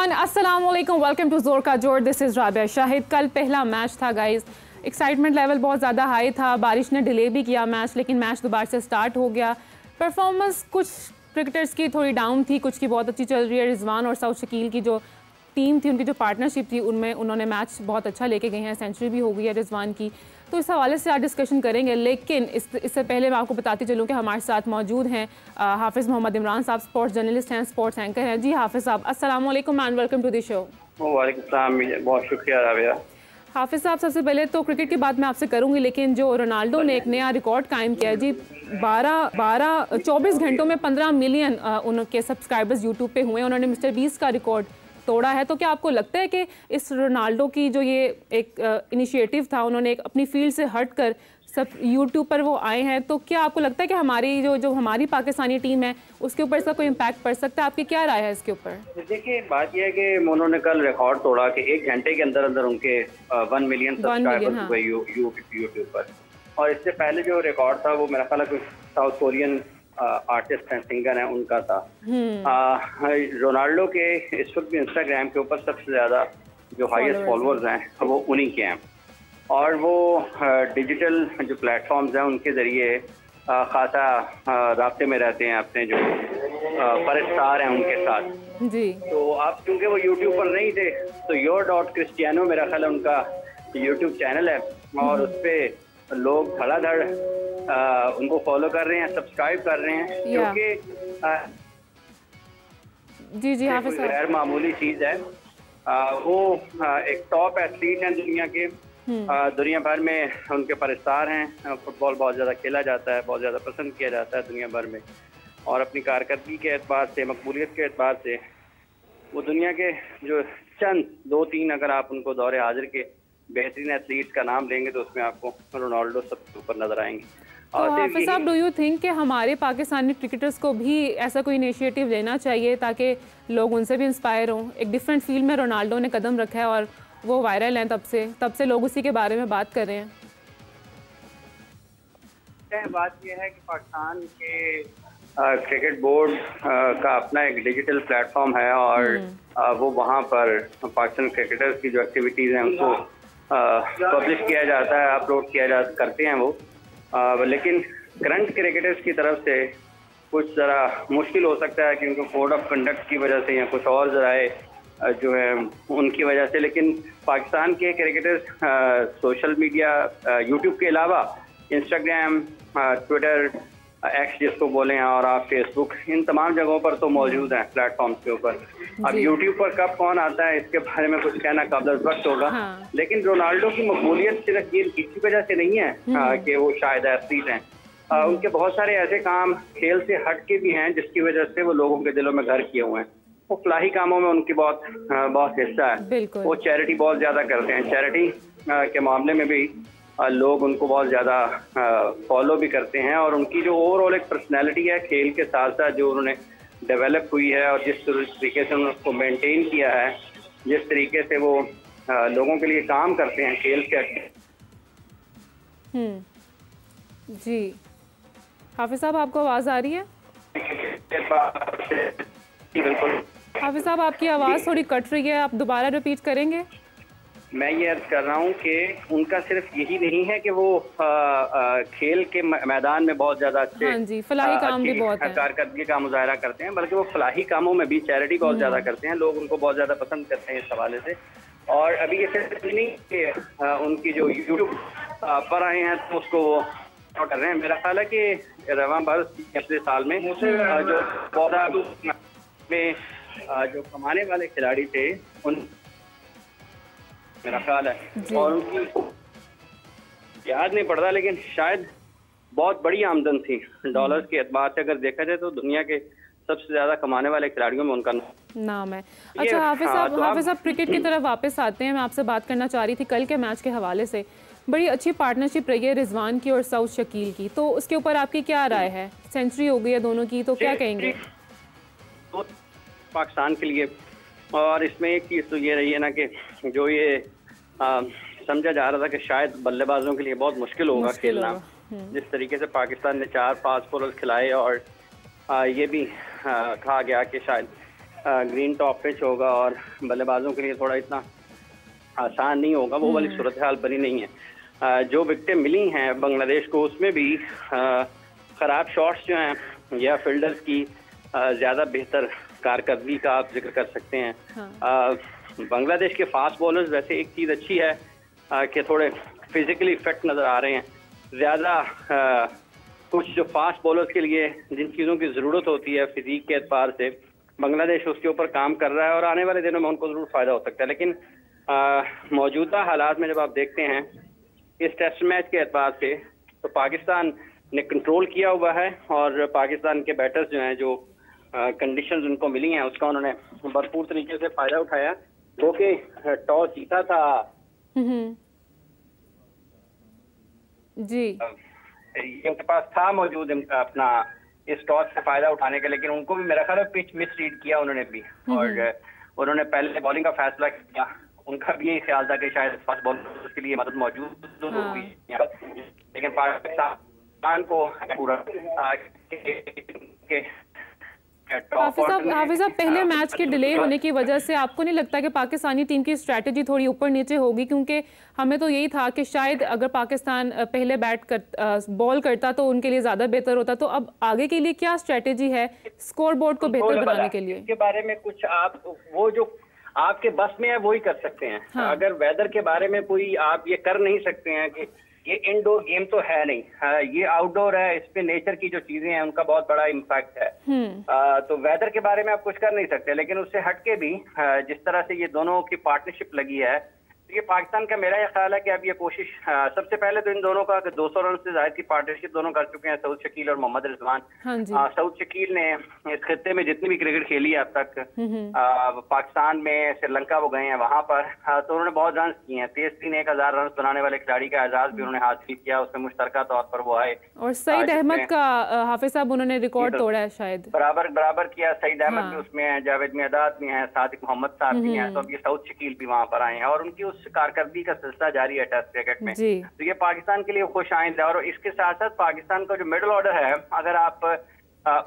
Everyone, अस्सलाम वालेकुम, welcome to जोर का जोर। This is Rabia Shahid. कल पहला मैच था गाइस, एक्साइटमेंट लेवल बहुत ज़्यादा हाई था। बारिश ने डिले भी किया मैच, लेकिन मैच दोबारा से स्टार्ट हो गया। परफॉर्मेंस कुछ क्रिकेटर्स की थोड़ी डाउन थी, कुछ की बहुत अच्छी चल रही है। रिजवान और साउथ शकील की जो टीम थी, उनकी जो पार्टनरशिप थी, उनमें उन्होंने मैच बहुत अच्छा लेके गए हैं। सेंचुरी भी हो गई है रिजवान की, तो इस हवाले से आज डिस्कशन करेंगे। लेकिन इससे पहले मैं आपको बताती चलूँ कि हमारे साथ मौजूद हैं हाफिज़ मोहम्मद इमरान साहब, स्पोर्ट्स जर्नलिस्ट हैं, स्पोर्ट्स एंकर हैं। जी हाफिज़ साहब, अस्सलाम वालेकुम and welcome to the show. वालेकुम सलाम, बहुत शुक्रिया राबिया। हाफिज़ साहब, सबसे पहले तो क्रिकेट की बात मैं आपसे करूंगी, लेकिन जो रोनाल्डो ने एक नया रिकॉर्ड कायम किया है जी, 24 घंटों में 15 मिलियन उनके सब्सक्राइबर्स यूट्यूब पे हुए। उन्होंने मिस्टर बीस्ट का रिकॉर्ड तोड़ा है। तो क्या आपको लगता है कि इस रोनाल्डो की जो ये एक इनिशिएटिव था, उन्होंने एक अपनी फील्ड से हट कर सब यूट्यूब पर वो आए हैं, तो क्या आपको लगता है कि हमारी जो हमारी पाकिस्तानी टीम है उसके ऊपर इसका कोई इम्पैक्ट पड़ सकता है? आपकी क्या राय है इसके ऊपर? देखिए, बात यह है कि उन्होंने कल रिकॉर्ड तोड़ा कि 1 घंटे के अंदर अंदर उनके 1 मिलियन सब्सक्राइबर्स हुए यूट्यूब पर। और इससे पहले जो रिकॉर्ड था वो मेरा ख्याल है साउथ कोरियन आर्टिस्ट हैं, सिंगर हैं, उनका था। रोनाल्डो के इस वक्त भी इंस्टाग्राम के ऊपर सबसे ज्यादा जो हाईएस्ट फॉलोअर्स हैं वो उन्हीं के हैं। और वो डिजिटल जो प्लेटफॉर्म्स हैं उनके ज़रिए खासा राब्ते में रहते हैं अपने जो परस्तार हैं उनके साथ जी। तो आप क्योंकि वो यूट्यूब पर नहीं थे, तो your.cristiano मेरा ख्याल है उनका यूट्यूब चैनल है, और उस पर लोग धड़ाधड़ उनको फॉलो कर रहे हैं, सब्सक्राइब कर रहे हैं, क्योंकि जी जी हाफिज़ साहब, गैर मामूली चीज़ है। वो एक टॉप एथलीट हैं दुनिया के, दुनिया भर में उनके परस्तार हैं। फुटबॉल बहुत ज़्यादा खेला जाता है, बहुत ज़्यादा पसंद किया जाता है दुनिया भर में, और अपनी कारकर्दगी के एतबार से, मकबूलियत के एतबार से वो दुनिया के जो चंद 2-3 अगर आप उनको दौरे हाजिर के बेहतरीन एथलीट का नाम लेंगे तो उसमें आपको रोनाल्डो सबसे ऊपर नजर आएंगे। तो हाफिज़ साहब, डू यू थिंक कि हमारे पाकिस्तानी क्रिकेटर्स को भी ऐसा कोई इनिशिएटिव लेना चाहिए ताकि लोग उनसे भी इंस्पायर हों? एक डिफरेंट फील्ड में रोनाल्डो ने कदम रखा है और वो वायरल हैं, तब से लोग उसी के बारे में बात कर रहे हैं। बात यह है कि पाकिस्तान के क्रिकेट बोर्ड का अपना एक डिजिटल प्लेटफॉर्म है, और वो वहाँ पर पाकिस्तान क्रिकेटर्स की जो एक्टिविटीज़ हैं उनको पब्लिश किया जाता है, अपलोड करते हैं वो। लेकिन करंट क्रिकेटर्स की तरफ से कुछ ज़रा मुश्किल हो सकता है, क्योंकि कोड ऑफ कंडक्ट की वजह से या कुछ और ज़राए जो है उनकी वजह से। लेकिन पाकिस्तान के क्रिकेटर्स सोशल मीडिया, यूट्यूब के अलावा इंस्टाग्राम, ट्विटर, एक्स जिसको बोलें, और आप फेसबुक, इन तमाम जगहों पर तो मौजूद हैं प्लेटफॉर्म्स के ऊपर। अब यूट्यूब पर कब कौन आता है इसके बारे में कुछ कहना काबिल वक्त होगा। लेकिन रोनाल्डो की मकबूलियत सिर्फ ये इसी वजह से नहीं है कि वो शायद एथलीट हैं। उनके बहुत सारे ऐसे काम खेल से हट के भी हैं जिसकी वजह से वो लोगों के दिलों में घर किए हुए हैं। वो फलाही कामों में उनकी बहुत हिस्सा है। वो चैरिटी बहुत ज़्यादा करते हैं। चैरिटी के मामले में भी लोग उनको बहुत ज़्यादा फॉलो भी करते हैं, और उनकी जो ओवरऑल एक पर्सनैलिटी है खेल के साथ साथ जो उन्होंने डेवलप हुई है, और जिस तरीके से उन्होंने उसको मेंटेन किया है, जिस तरीके से वो लोगों के लिए काम करते हैं खेल के। जी हाफिज़ साहब, आपको आवाज़ आ रही है? बिल्कुल हाफिज़ साहब, आपकी आवाज़ थोड़ी कट रही है, आप दोबारा रिपीट करेंगे? मैं ये अर्ज कर रहा हूँ कि उनका सिर्फ यही नहीं है कि वो खेल के मैदान में बहुत ज्यादा अच्छे फलाही काम भी बहुत है, कारकर्दगी का मुजाहरा करते हैं, बल्कि वो फलाही कामों में भी चैरिटी बहुत ज्यादा करते हैं। लोग उनको बहुत ज्यादा पसंद करते हैं इस हवाले से। और अभी ये सिर्फ नहीं कि उनकी जो यूट्यूब पर आए हैं तो उसको वो कर रहे हैं। मेरा ख्याल है कि रवां पिछले साल में जो पौधा में जो कमाने वाले खिलाड़ी थे उन मेरा ख्याल है, और उनकी याद नहीं पड़ता, लेकिन शायद बहुत बड़ी आमदन थी डॉलर्स के एतबार से। अगर देखा जाए तो दुनिया के सबसे ज्यादा कमाने वाले खिलाड़ियों में उनका नाम है। अच्छा हाफिज़ साहब, क्रिकेट की तरफ वापस आते हैं। मैं आपसे बात करना चाह रही थी कल के मैच के हवाले से। बड़ी अच्छी पार्टनरशिप रही है रिजवान की और साउथ शकील की, तो उसके ऊपर आपकी क्या राय है? सेंचुरी हो गई है दोनों की, तो क्या कहेंगे पाकिस्तान के लिए? और इसमें एक चीज़ तो ये रही है ना कि जो ये समझा जा रहा था कि शायद बल्लेबाजों के लिए बहुत मुश्किल होगा खेलना, जिस तरीके से पाकिस्तान ने 4 फास्ट बॉलर्स खिलाए, और ये भी कहा गया कि शायद ग्रीन टॉप पिच होगा और बल्लेबाजों के लिए थोड़ा इतना आसान नहीं होगा, वो वाली सूरत हाल बनी नहीं है। जो विकेटें मिली हैं बांग्लादेश को उसमें भी ख़राब शॉट्स जो हैं या फील्डर्स की ज़्यादा बेहतर कारकर्दगी का आप जिक्र कर सकते हैं। बांग्लादेश के फास्ट बॉलर्स वैसे एक चीज़ अच्छी है कि थोड़े फिजिकली फिट नज़र आ रहे हैं। ज़्यादा कुछ जो फास्ट बॉलर्स के लिए जिन चीज़ों की ज़रूरत होती है फिजिक के एतबार से, बांग्लादेश उसके ऊपर काम कर रहा है और आने वाले दिनों में उनको ज़रूर फ़ायदा हो सकता है। लेकिन मौजूदा हालात में जब आप देखते हैं इस टेस्ट मैच के एतबार से, तो पाकिस्तान ने कंट्रोल किया हुआ है और पाकिस्तान के बैटर्स जो हैं, जो कंडीशंस उनको मिली हैं उसका उन्होंने भरपूर तरीके से फ़ायदा उठाया। जो कि टॉस जीता था जी, उनके पास था मौजूद अपना इस टॉस से फायदा उठाने का, लेकिन उनको भी मेरा ख्याल है पिच मिस रीड किया उन्होंने भी और उन्होंने पहले बॉलिंग का फैसला किया। उनका भी यही ख्याल था कि शायद फास्ट बॉलर के लिए मदद मौजूद हुई, लेकिन पाकिस्तान को पूरा हाफिज साहब पहले मैच के डिले होने की वजह से आपको नहीं लगता कि पाकिस्तानी टीम की स्ट्रैटेजी थोड़ी ऊपर नीचे होगी? क्योंकि हमें तो यही था कि शायद अगर पाकिस्तान पहले बॉल करता तो उनके लिए ज़्यादा बेहतर होता। तो अब आगे के लिए क्या स्ट्रैटेजी है स्कोर बोर्ड को बेहतर बनाने के लिए? इसके बारे में कुछ आप वो जो आपके बस में है वही कर सकते हैं। अगर वेदर के बारे में कोई आप ये कर नहीं सकते हैं कि ये इंडोर गेम तो है नहीं, ये आउटडोर है, इस पे नेचर की जो चीजें हैं उनका बहुत बड़ा इम्पैक्ट है। तो वेदर के बारे में आप कुछ कर नहीं सकते, लेकिन उससे हटके भी जिस तरह से ये दोनों की पार्टनरशिप लगी है, तो ये पाकिस्तान का मेरा ये ख्याल है कि अब ये कोशिश सबसे पहले तो इन दोनों का 200 रन से ज्यादा की पार्टनरशिप दोनों कर चुके हैं, सऊद शकील और मोहम्मद रिजवान। सऊद शकील ने इस खित्ते में जितनी भी क्रिकेट खेली है अब तक, पाकिस्तान में श्रीलंका वो गए हैं वहां पर, तो उन्होंने बहुत रन किए हैं। तेज 1000 रन बनाने वाले खिलाड़ी का एजाज भी उन्होंने हासिल किया, उसमें मुश्तरका तौर पर वो आए। और सईद अहमद का हाफिज साहब उन्होंने रिकॉर्ड तोड़ा है, शायद बराबर किया। सईद अहमद भी उसमें है, जावेद मियादाद भी हैं, सादिक मोहम्मद साहब भी हैं, तो अब ये सऊद शकील भी वहां पर आए हैं और उनकी उस कारकर्दगी का सिलसिला जारी है टेस्ट क्रिकेट में। तो ये पाकिस्तान के लिए खुश आइंद है। और इसके साथ साथ पाकिस्तान का जो मिडिल ऑर्डर है, अगर आप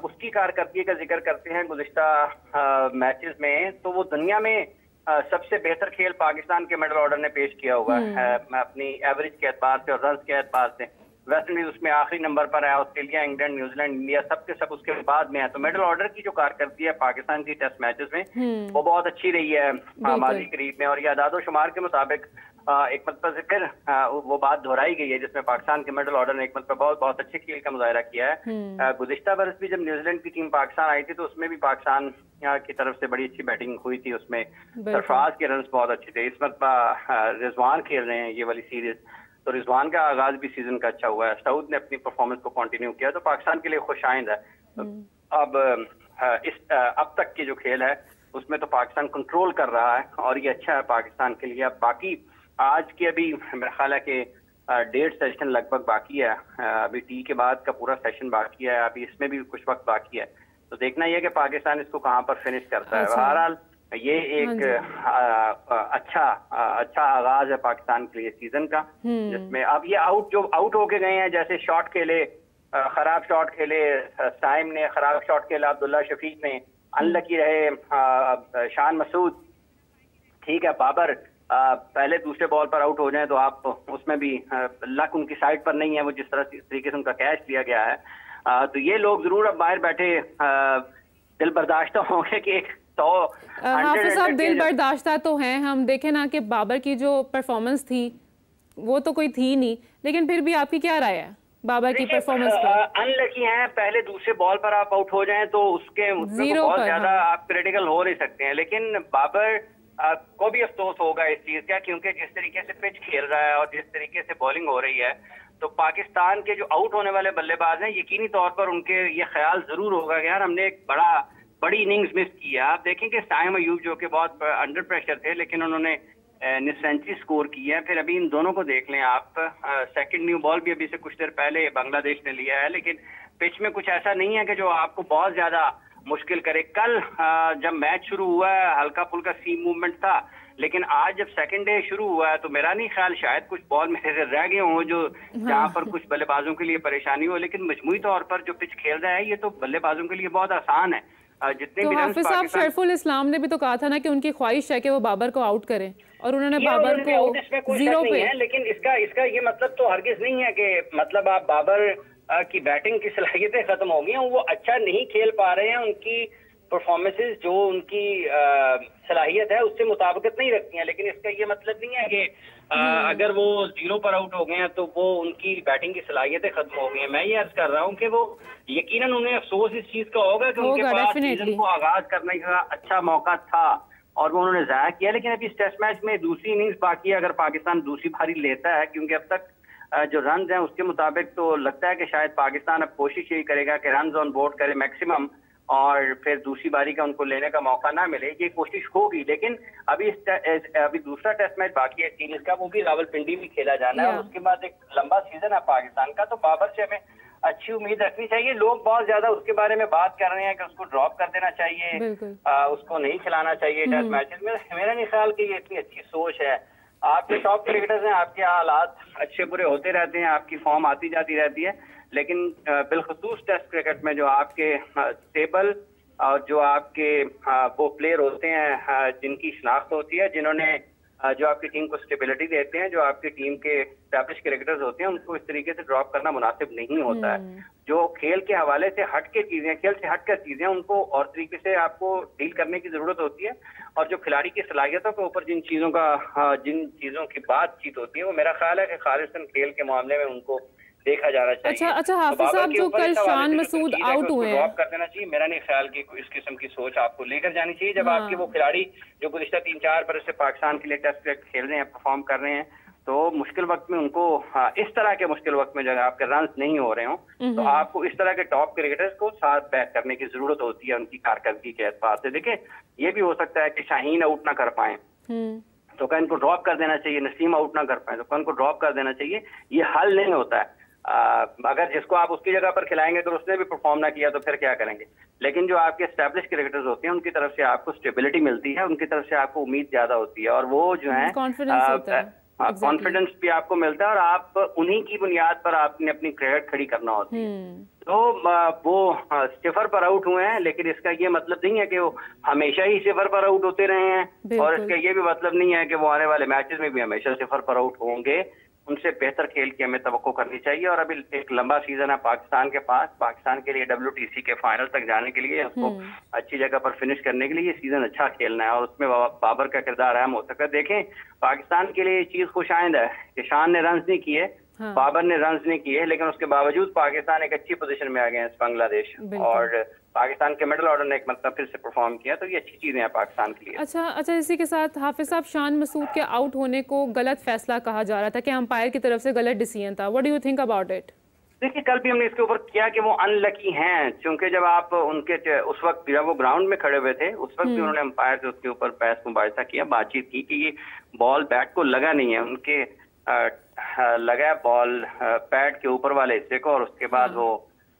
उसकी कारकर्दगी का जिक्र करते हैं गुज़िश्ता मैचेस में, तो वो दुनिया में सबसे बेहतर खेल पाकिस्तान के मिडिल ऑर्डर ने पेश किया हुआ है अपनी एवरेज के एतबार से और रन के एतबार से। वेस्ट इंडीज उसमें आखिरी नंबर पर है, ऑस्ट्रेलिया, इंग्लैंड, न्यूजीलैंड, इंडिया सबके सब उसके बाद में है। तो मिडिल ऑर्डर की जो कारकर्दगी है पाकिस्तान की टेस्ट मैचेस में वो बहुत अच्छी रही है माजी करीब में। और ये आदादो शुमार के मुताबिक एक मतलब से फिर वो बात दोहराई गई है जिसमें पाकिस्तान के मिडिल ऑर्डर ने एक मतलब बहुत अच्छे खेल का मुजाहिरा किया है। गुज़िश्ता बरस भी जब न्यूजीलैंड की टीम पाकिस्तान आई थी तो उसमें भी पाकिस्तान की तरफ से बड़ी अच्छी बैटिंग हुई थी, उसमें सरफराज के रन बहुत अच्छे थे। इस मरतबा रिजवान खेल रहे हैं ये वाली सीरीज, तो रिजवान का आगाज भी सीजन का अच्छा हुआ है। सऊद ने अपनी परफॉर्मेंस को कंटिन्यू किया, तो पाकिस्तान के लिए खुशाइंद है। अब अब तक की जो खेल है उसमें तो पाकिस्तान कंट्रोल कर रहा है और ये अच्छा है पाकिस्तान के लिए। अब बाकी आज की अभी मेरा ख्याल है कि 1.5 सेशन लगभग बाकी है, अभी टी के बाद का पूरा सेशन बाकी है, अभी इसमें भी कुछ वक्त बाकी है, तो देखना यह है कि पाकिस्तान इसको कहाँ पर फिनिश करता है। बहरहाल ये एक अच्छा आगाज है पाकिस्तान के लिए सीजन का, जिसमें अब ये आउट होके गए हैं, जैसे शॉट खेले, खराब शॉट खेले, साइम ने खराब शॉट खेला, अब्दुल्ला शफीक ने अनलकी रहे, शान मसूद ठीक है, बाबर पहले दूसरे बॉल पर आउट हो जाए तो आप उसमें भी लक उनकी साइड पर नहीं है, वो जिस तरीके से उनका कैच दिया गया है, तो ये लोग जरूर अब बाहर बैठे दिल बर्दाश्त होंगे कि एक 100 हाफिज साहब दिल बर्दाश्ता तो हैं। हम देखें ना कि बाबर की जो परफॉर्मेंस थी वो तो कोई थी नहीं, लेकिन फिर भी आपकी क्या राय है बाबर की परफॉर्मेंस पर? अनलकी हैं, पहले दूसरे बॉल पर आप आउट हो जाएं तो उसके बहुत ज्यादा आप क्रिटिकल हो नहीं सकते हैं, लेकिन बाबर को भी अफसोस होगा इस चीज का, क्योंकि जिस तरीके से पिच खेल रहा है और जिस तरीके से बॉलिंग हो रही है, तो पाकिस्तान के जो आउट होने वाले बल्लेबाज हैं यकीनी तौर पर उनके ये ख्याल जरूर होगा कि यार हमने एक बड़ी इनिंग्स मिस की है। आप देखें कि साइम अयूब जो कि बहुत अंडर प्रेशर थे लेकिन उन्होंने सेंचुरी स्कोर की है। फिर अभी इन दोनों को देख लें आप, सेकंड न्यू बॉल भी अभी से कुछ देर पहले बांग्लादेश ने लिया है, लेकिन पिच में कुछ ऐसा नहीं है कि जो आपको बहुत ज्यादा मुश्किल करे। कल जब मैच शुरू हुआ है हल्का फुल्का सीम मूवमेंट था, लेकिन आज जब सेकंड डे शुरू हुआ है तो मेरा नहीं ख्याल शायद कुछ बॉल मेरे से रह गए हों जो जहां पर कुछ बल्लेबाजों के लिए परेशानी हो, लेकिन मजमूई तौर पर जो पिच खेल रहा है ये तो बल्लेबाजों के लिए बहुत आसान है। जितने तो भी हाफिज साहब, शरफुल इस्लाम ने भी तो कहा था ना कि उनकी ख्वाहिश है कि वो बाबर को आउट करें, और उन्होंने बाबर को 0 पे है। लेकिन इसका ये मतलब तो हरगिज नहीं है कि मतलब आप बाबर की बैटिंग की सलाहियतें खत्म हो गई हैं, वो अच्छा नहीं खेल पा रहे हैं, उनकी परफॉर्मेंसेस जो उनकी सलाहियत है उससे मुताबिकत नहीं रखती हैं। लेकिन इसका ये मतलब नहीं है कि अगर वो 0 पर आउट हो गए हैं तो वो उनकी बैटिंग की सलाहियतें खत्म हो गई हैं। मैं ये अर्ज कर रहा हूँ कि वो यकीनन उन्हें अफसोस इस चीज का होगा कि उनके पास सीजन को आगाज करने का अच्छा मौका था और वो उन्होंने जाया किया। लेकिन अभी इस टेस्ट मैच में दूसरी इनिंग्स बाकी है, अगर पाकिस्तान दूसरी पारी लेता है, क्योंकि अब तक जो रन हैं उसके मुताबिक तो लगता है कि शायद पाकिस्तान अब कोशिश यही करेगा कि रन ऑन बोर्ड करे मैक्सिमम, और फिर दूसरी बारी का उनको लेने का मौका ना मिले, ये कोशिश होगी। लेकिन अभी अभी दूसरा टेस्ट मैच बाकी है सीरीज का, वो भी रावलपिंडी में खेला जाना है, और उसके बाद एक लंबा सीजन है पाकिस्तान का। तो बाबर से हमें अच्छी उम्मीद रखनी चाहिए। लोग बहुत ज्यादा उसके बारे में बात कर रहे हैं कि उसको ड्रॉप कर देना चाहिए, उसको नहीं खिलाना चाहिए टेस्ट मैचेस में। मेरा नहीं ख्याल कि ये इतनी अच्छी सोच है। आपके टॉप क्रिकेटर्स हैं, आपके हालात अच्छे बुरे होते रहते हैं, आपकी फॉर्म आती जाती रहती है, लेकिन बिलखसूस टेस्ट क्रिकेट में जो आपके स्टेबल और जो आपके वो प्लेयर होते हैं जिनकी शनाख्त होती है, जिन्होंने जो आपकी टीम को स्टेबिलिटी देते हैं, जो आपकी टीम के एस्टैब्लिश क्रिकेटर्स होते हैं, उनको इस तरीके से ड्रॉप करना मुनासिब नहीं होता है। जो खेल के हवाले से हट के चीजें, खेल से हट कर चीजें, उनको और तरीके से आपको डील करने की जरूरत होती है। और जो खिलाड़ी की सलाहियतों के ऊपर जिन चीजों की बातचीत होती है, वो मेरा ख्याल है कि खालिस्तन खेल के मामले में उनको देखा जाना चाहिए। अच्छा हाफिज साहब, जो कल शान मसूद आउट हुए हैं, ड्रॉप कर देना चाहिए। मेरा नहीं ख्याल कि इस किस्म की सोच आपको लेकर जानी चाहिए। जब आपके वो खिलाड़ी जो गुज़िश्ता 3-4 बरस से पाकिस्तान के लिए टेस्ट क्रिकेट खेल रहे हैं, परफॉर्म कर रहे हैं, तो मुश्किल वक्त में उनको इस तरह के मुश्किल वक्त में जब आपके रन नहीं हो रहे हों, तो आपको इस तरह के टॉप क्रिकेटर्स को साथ बैक करने की जरूरत होती है उनकी कारकर्दगी के एतबार से। देखिए, ये भी हो सकता है कि शाहीन आउट ना कर पाए तो क्या इनको ड्रॉप कर देना चाहिए, नसीम आउट ना कर पाए तो क्या इनको ड्रॉप कर देना चाहिए। ये हल नहीं होता है। अगर जिसको आप उसकी जगह पर खिलाएंगे तो उसने भी परफॉर्म ना किया तो फिर क्या करेंगे। लेकिन जो आपके एस्टैब्लिश क्रिकेटर्स होते हैं, उनकी तरफ से आपको स्टेबिलिटी मिलती है, उनकी तरफ से आपको उम्मीद ज्यादा होती है, और वो जो है कॉन्फिडेंस भी आपको मिलता है, और आप उन्हीं की बुनियाद पर आपने अपनी क्रिकेट खड़ी करना होती है। तो वो 0 पर आउट हुए हैं, लेकिन इसका ये मतलब नहीं है कि वो हमेशा ही 0 पर आउट होते रहे हैं, और इसका ये भी मतलब नहीं है कि वो आने वाले मैचेस में भी हमेशा 0 पर आउट होंगे। उनसे बेहतर खेल की हमें तवक्को करनी चाहिए। और अभी एक लंबा सीजन है पाकिस्तान के पास, पाकिस्तान के लिए WTC के फाइनल तक जाने के लिए, उसको अच्छी जगह पर फिनिश करने के लिए ये सीजन अच्छा खेलना है, और उसमें बाबर का किरदार अहम हो सकता है। देखें, पाकिस्तान के लिए ये चीज खुशाइंद है कि शान ने रन नहीं किए, बाबर ने रन नहीं किए, लेकिन उसके बावजूद पाकिस्तान एक अच्छी पोजीशन में आ गए बांग्लादेश, और पाकिस्तान के मिडिल ऑर्डर ने एक मतलब फिर से परफॉर्म किया, तो ये अच्छी चीजें हैं पाकिस्तान के लिए। अच्छा, इसी के साथ हाफिज साहब, शान मसूद के आउट होने को गलत फैसला कहा जा रहा था कि अंपायर की तरफ से गलत डिसीजन था। What do you think about it? देखिए, कल भी हमने इसके ऊपर किया कि वो अनलकी हैं, क्योंकि जब आप उनके उस वक्त जब वो ग्राउंड में खड़े हुए थे, उस वक्त भी उन्होंने अंपायर से उसके ऊपर बहस मुबाहिसा किया, बातचीत की कि ये बॉल बैट को लगा नहीं है, उनके लगा बॉल पैड के ऊपर वाले हिस्से को, और उसके बाद वो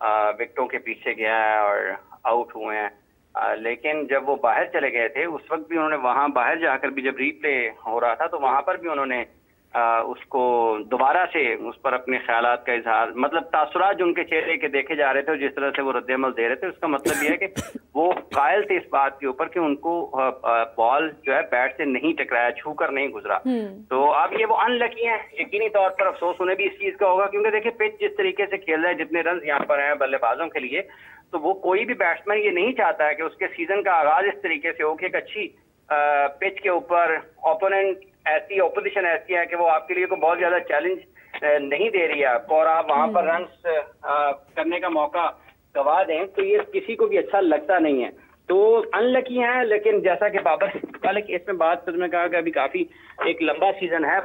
विकेटों के पीछे गया है और आउट हुए हैं। लेकिन जब वो बाहर चले गए थे, उस वक्त भी उन्होंने वहां बाहर जाकर भी जब रिप्ले हो रहा था, तो वहां पर भी उन्होंने उसको दोबारा से उस पर अपने ख्यालात का इजहार, मतलब तासुरात जो उनके चेहरे के देखे जा रहे थे, जिस तरह से वो रद्द-ए-अमल दे रहे थे, उसका मतलब यह है कि वो कायल थे इस बात के ऊपर कि उनको बॉल जो है बैट से नहीं टकराया, छू कर नहीं गुजरा। तो अब ये वो अनलकी हैं, यकीनी तौर पर अफसोस उन्हें भी इस चीज का होगा, क्योंकि देखिए पिच जिस तरीके से खेल रहा है, जितने रन यहाँ पर हैं बल्लेबाजों के लिए, तो वो कोई भी बैट्समैन ये नहीं चाहता है कि उसके सीजन का आगाज इस तरीके से हो कि एक अच्छी पिच के ऊपर ओपोजिशन ऐसी है कि वो आपके लिए को बहुत ज्यादा चैलेंज नहीं दे रही है आपको, और आप वहां पर रन करने का मौका गवा दें, तो ये किसी को भी अच्छा लगता नहीं है। तो अनलकी हैं, लेकिन जैसा कि बाबर वाले केस में बात तुमने कहा कि अभी काफी एक लंबा सीजन है,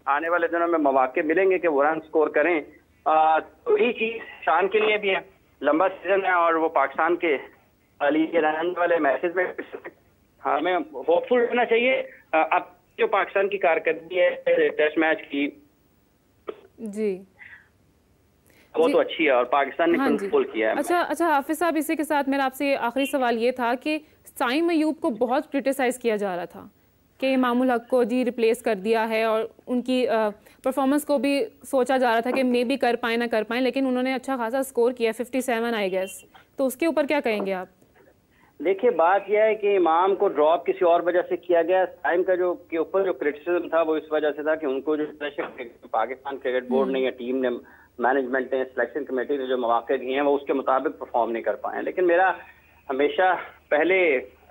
आने वाले दिनों में मौके मिलेंगे कि वो रन स्कोर करें। तो यही चीज शान के लिए भी है, लंबा सीजन है, और वो पाकिस्तान के अली के रन वाले मैचेस में हमें होपफुल रहना चाहिए। अब जो पाकिस्तान की कारकर्दगी है टेस्ट मैच की जी, वो तो अच्छी है, और पाकिस्तान ने कंट्रोल किया है। अच्छा हाफिज साहब, इसी के साथ मेरा आपसे आखिरी सवाल ये था कि साइम अयूब को बहुत क्रिटिसाइज किया जा रहा था कि इमामुल हक को जी रिप्लेस कर दिया है, और उनकी परफॉर्मेंस को भी सोचा जा रहा था कि मे भी कर पाए ना कर पाए, लेकिन उन्होंने अच्छा खासा स्कोर किया, 57 आई गेस। तो उसके ऊपर क्या कहेंगे आप? देखिए, बात यह है कि इमाम को ड्रॉप किसी और वजह से किया गया। टाइम का जो के ऊपर जो क्रिटिसिज्म था वो इस वजह से था कि उनको जो पाकिस्तान क्रिकेट बोर्ड ने या टीम ने, मैनेजमेंट ने, सिलेक्शन कमेटी ने जो मौके दिए हैं वो उसके मुताबिक परफॉर्म नहीं कर पाए। लेकिन मेरा हमेशा पहले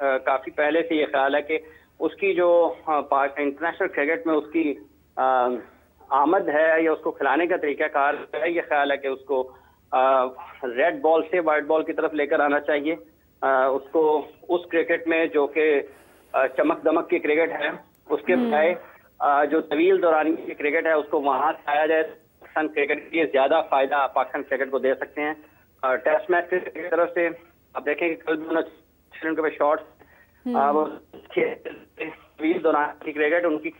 काफी पहले से ये ख्याल है कि उसकी जो इंटरनेशनल क्रिकेट में उसकी आमद है या उसको खिलाने का तरीकाकार है, ये ख्याल है कि उसको रेड बॉल से वाइट बॉल की तरफ लेकर आना चाहिए। उसको उस क्रिकेट में जो कि चमक दमक की क्रिकेट है उसके बजाय जो तवील दौरानी की क्रिकेट है उसको वहां से आया जाए। पाकिस्तान क्रिकेट के लिए ज्यादा फायदा पाकिस्तान क्रिकेट को दे सकते हैं। टेस्ट मैच की तरफ से आप देखें कि कल भी उन्होंने शॉट्स तवील दौरानी की क्रिकेट उनकी